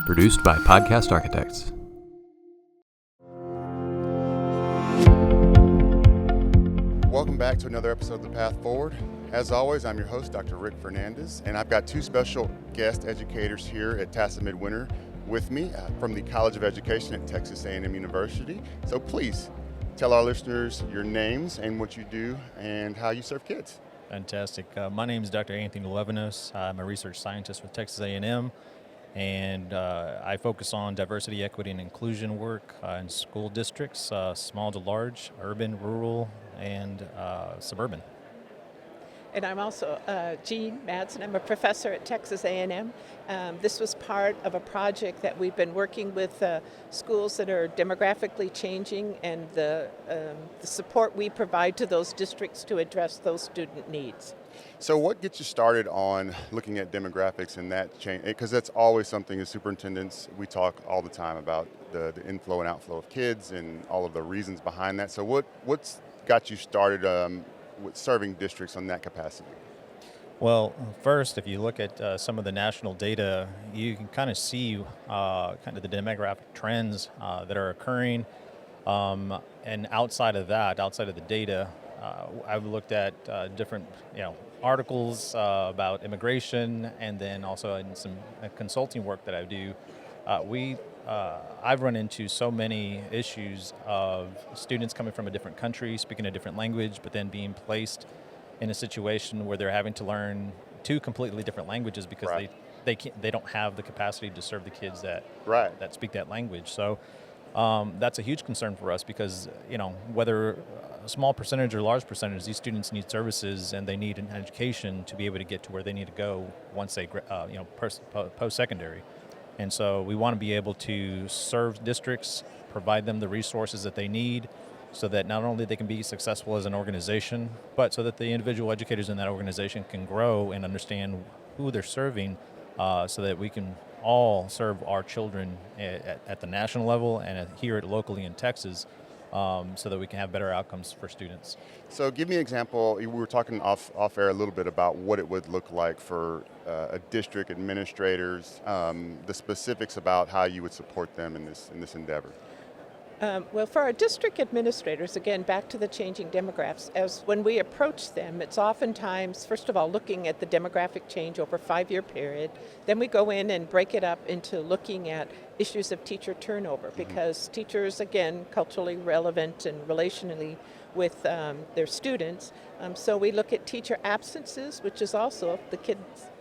Produced by Podcast Architects. Welcome back to another episode of The Path Forward. As always, I'm your host, Dr. Rick Fernandez, and I've got two special guest educators here at TASA Midwinter with me from the College of Education at Texas A&M University. So please tell our listeners your names and what you do and how you serve kids. Fantastic. My name is Dr. Anthony Levinos. I'm a research scientist with Texas A&M, and I focus on diversity, equity, and inclusion work in school districts, small to large, urban, rural, and suburban. And I'm also Jean Madsen. I'm a professor at Texas A&M. This was part of a project that we've been working with schools that are demographically changing and the support we provide to those districts to address those student needs. So what gets you started on looking at demographics and that change? Because that's always something as superintendents, we talk all the time about the inflow and outflow of kids and all of the reasons behind that. So what's got you started with serving districts on that capacity? Well, first, if you look at some of the national data, you can kind of see kind of the demographic trends that are occurring. And outside of that, outside of the data, I've looked at different, articles about immigration, and then also in some consulting work that I do. I've run into so many issues of students coming from a different country, speaking a different language, but then being placed in a situation where they're having to learn two completely different languages because Right. they don't have the capacity to serve the kids that speak that language. So that's a huge concern for us because whether a small percentage or large percentage, these students need services and they need an education to be able to get to where they need to go once they post-secondary. And so we want to be able to serve districts, provide them the resources that they need so that not only they can be successful as an organization, but so that the individual educators in that organization can grow and understand who they're serving so that we can all serve our children at the national level and here locally in Texas so that we can have better outcomes for students. So give me an example. We were talking off air a little bit about what it would look like for a district administrators, the specifics about how you would support them in this endeavor. Well, for our district administrators, again, back to the changing demographics, as when we approach them, it's oftentimes, first of all, looking at the demographic change over a 5-year period. Then we go in and break it up into looking at issues of teacher turnover because teachers, again, culturally relevant and relationally with their students. So we look at teacher absences, which is also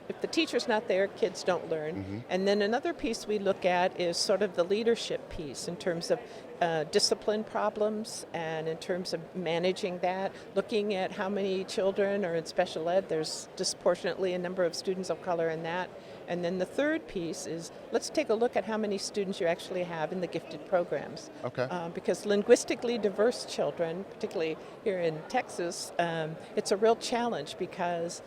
if the teacher's not there, kids don't learn. And then another piece we look at is sort of the leadership piece in terms of discipline problems and in terms of managing that, looking at how many children are in special ed. There's disproportionately a number of students of color in that. And then the third piece is let's take a look at how many students you actually have in the gifted programs. Okay. Because linguistically diverse children, particularly here in Texas, it's a real challenge because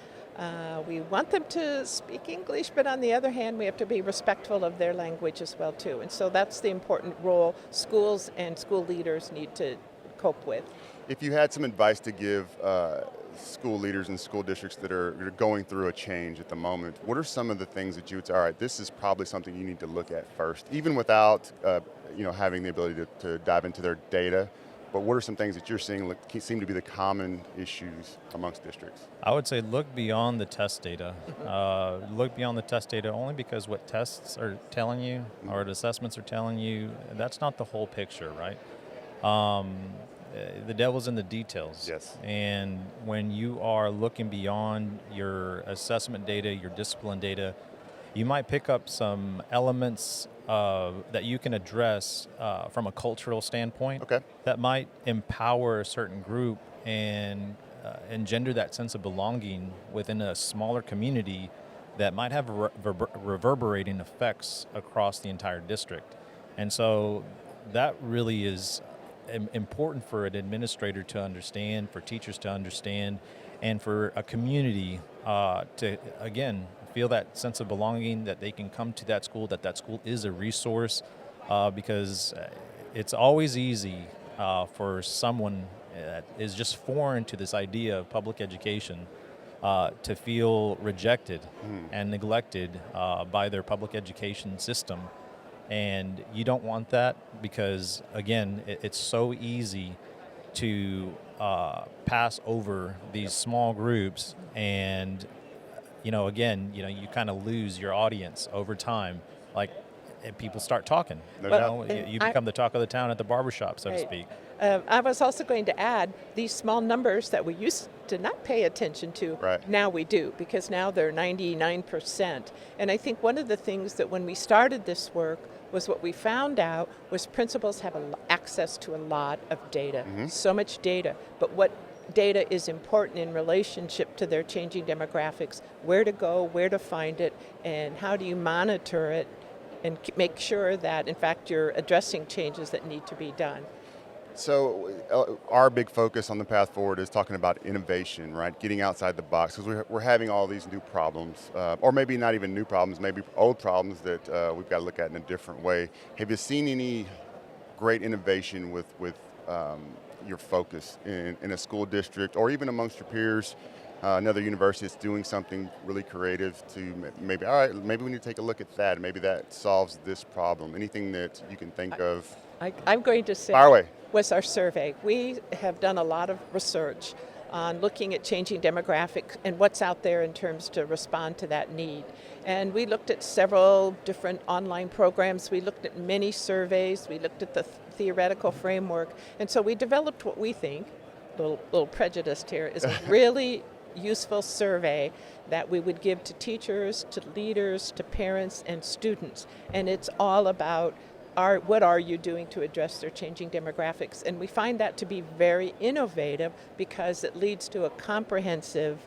we want them to speak English, but on the other hand, we have to be respectful of their language as well, too. And so that's the important role schools and school leaders need to cope with. If you had some advice to give school leaders and school districts that are going through a change at the moment, what are some of the things that you would say, all right, this is probably something you need to look at first, even without having the ability to dive into their data? But what are some things that you're seeing seem to be the common issues amongst districts? I would say look beyond the test data. Look beyond the test data only because what tests are telling you or what assessments are telling you, that's not the whole picture, right? The devil's in the details. Yes. And when you are looking beyond your assessment data, your discipline data, you might pick up some elements that you can address from a cultural standpoint that might empower a certain group and engender that sense of belonging within a smaller community that might have reverberating effects across the entire district. And so that really is important for an administrator to understand, for teachers to understand, and for a community to, again, feel that sense of belonging, that they can come to that school is a resource, because it's always easy for someone that is just foreign to this idea of public education to feel rejected and neglected by their public education system. And you don't want that because, again, it's so easy to pass over these small groups, and again, you kind of lose your audience over time. Like, and people start talking. No Well, doubt. You become the talk of the town at the barbershop, so to Right. speak. I was also going to add these small numbers that we used to not pay attention to. Right. Now we do, because now they're 99%. And I think one of the things that when we started this work was what we found out was principals have access to a lot of data, so much data. But what data is important in relationship to their changing demographics, where to go, where to find it, and how do you monitor it and make sure that, in fact, you're addressing changes that need to be done. So our big focus on the path forward is talking about innovation, right? Getting outside the box, because we're having all these new problems, or maybe not even new problems, maybe old problems that we've got to look at in a different way. Have you seen any great innovation with your focus in a school district, or even amongst your peers? Another university that's doing something really creative to maybe, all right, maybe we need to take a look at that. Maybe that solves this problem. Anything that you can think of? I'm going to say Fire away. was our survey. We have done a lot of research on looking at changing demographics and what's out there in terms to respond to that need. And we looked at several different online programs. We looked at many surveys. We looked at the theoretical framework. And so we developed what we think, little prejudiced here, is a really useful survey that we would give to teachers, to leaders, to parents, and students. And it's all about what are you doing to address their changing demographics? And we find that to be very innovative because it leads to a comprehensive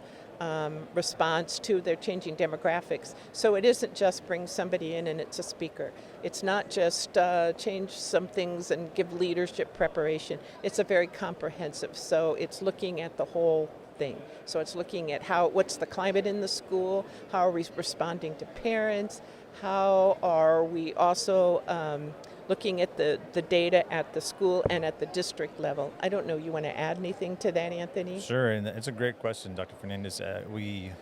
response to their changing demographics. So it isn't just bring somebody in and it's a speaker. It's not just change some things and give leadership preparation. It's a very comprehensive. So it's looking at the whole thing. So it's looking at what's the climate in the school, how are we responding to parents, how are we also looking at the data at the school and at the district level. I don't know, you want to add anything to that, Anthony? Sure, and it's a great question, Dr. Fernandez. We're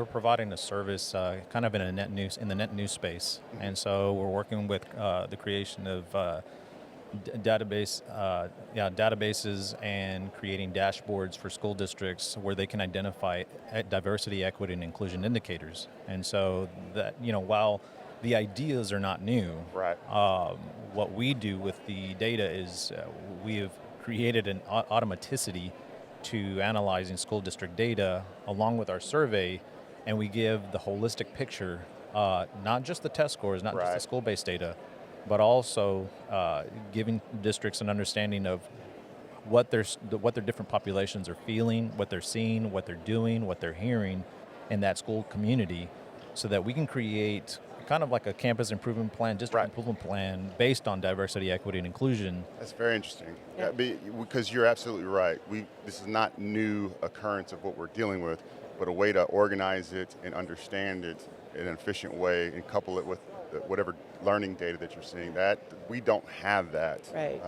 providing a service kind of in the net new space, and so we're working with the creation of databases and creating dashboards for school districts where they can identify diversity, equity, and inclusion indicators. And so that, while the ideas are not new, Right. What we do with the data is we have created an automaticity to analyzing school district data along with our survey, and we give the holistic picture, not just the test scores, not just the Right. school-based data, but also giving districts an understanding of what their different populations are feeling, what they're seeing, what they're doing, what they're hearing in that school community, so that we can create kind of like a campus improvement plan, district Right. improvement plan based on diversity, equity, and inclusion. That's very interesting. Yeah. Because you're absolutely right. This is not new occurrence of what we're dealing with, but a way to organize it and understand it in an efficient way and couple it with whatever learning data that you're seeing. That we don't have that. Right.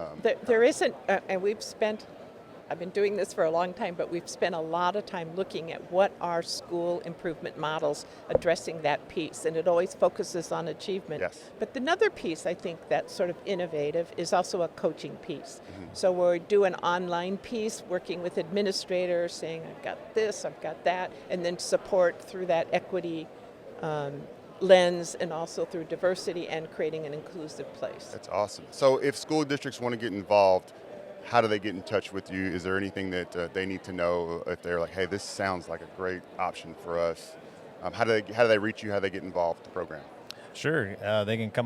There isn't, and I've been doing this for a long time, but we've spent a lot of time looking at what are school improvement models addressing that piece, and it always focuses on achievement. Yes. But another piece I think that's sort of innovative is also a coaching piece. So we do an online piece working with administrators saying, I've got this, I've got that, and then support through that equity lens and also through diversity and creating an inclusive place. That's awesome. So if school districts want to get involved, how do they get in touch with you? Is there anything that they need to know if they're like, hey, this sounds like a great option for us? How do they reach you? How do they get involved with the program? Sure, they can come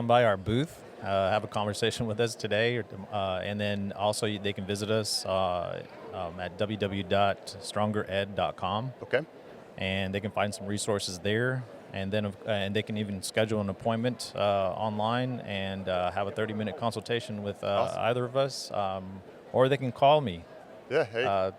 by our booth, have a conversation with us today, and then also they can visit us at www.strongered.com, Okay. and they can find some resources there. And then they can even schedule an appointment online and have a 30-minute consultation with Awesome. either of us, or they can call me Yeah, hey. I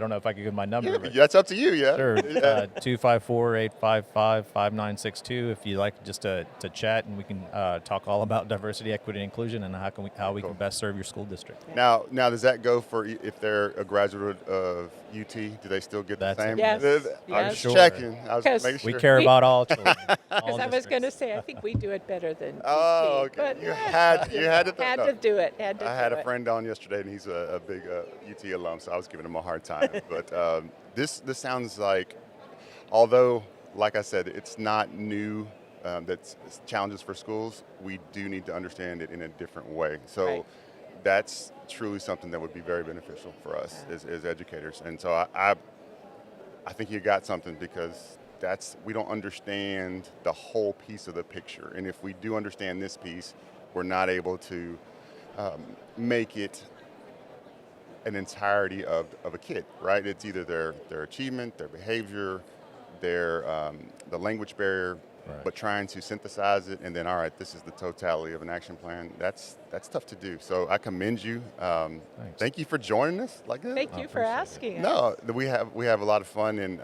don't know if I could give my number. Yeah, but that's up to you, yeah. Sure. Yeah. 254-855-5962 if you'd like just to chat, and we can talk all about diversity, equity, and inclusion, and how we can best serve your school district. Now, does that go for if they're a graduate of UT? Do they still get That's the same? it. Yes, I was yes. checking. I was Because making sure. We care about all children. Because I was going to say, I think we do it better than Oh, UT, okay. but You had to had no. to do it. Had to I had do a it. friend on yesterday, and he's a big UT alum, so I was giving him a hard time. But this sounds like, although, like I said, it's not new. That's challenges for schools. We do need to understand it in a different way. So Right. that's truly something that would be very beneficial for us as educators. And so I think you got something, because we don't understand the whole piece of the picture. And if we do understand this piece, we're not able to make it an entirety of a kid, right? It's either their achievement, their behavior, their the language barrier, Right. but trying to synthesize it and then, all right, this is the totality of an action plan. That's tough to do. So I commend you. Thank you for joining us like this. Thank you for asking us. No, we have a lot of fun, and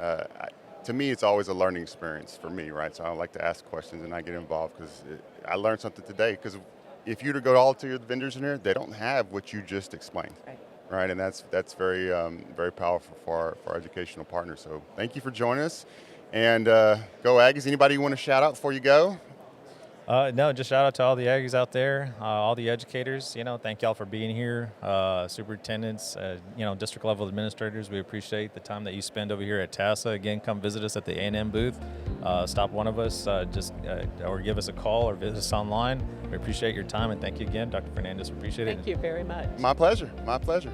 to me, it's always a learning experience for me, right? So I like to ask questions and I get involved, because I learned something today. Because if you were to go to all to your vendors in here, they don't have what you just explained, right? And that's very very powerful for our educational partners. So thank you for joining us, and go Aggies. Anybody you want to shout out before you go? No, just shout out to all the Aggies out there, all the educators. Thank y'all for being here. Superintendents, district level administrators. We appreciate the time that you spend over here at TASA. Again, come visit us at the A&M booth. Stop one of us, or give us a call or visit us online. We appreciate your time, and thank you again, Dr. Fernandez. We appreciate it. Thank you very much. My pleasure. My pleasure.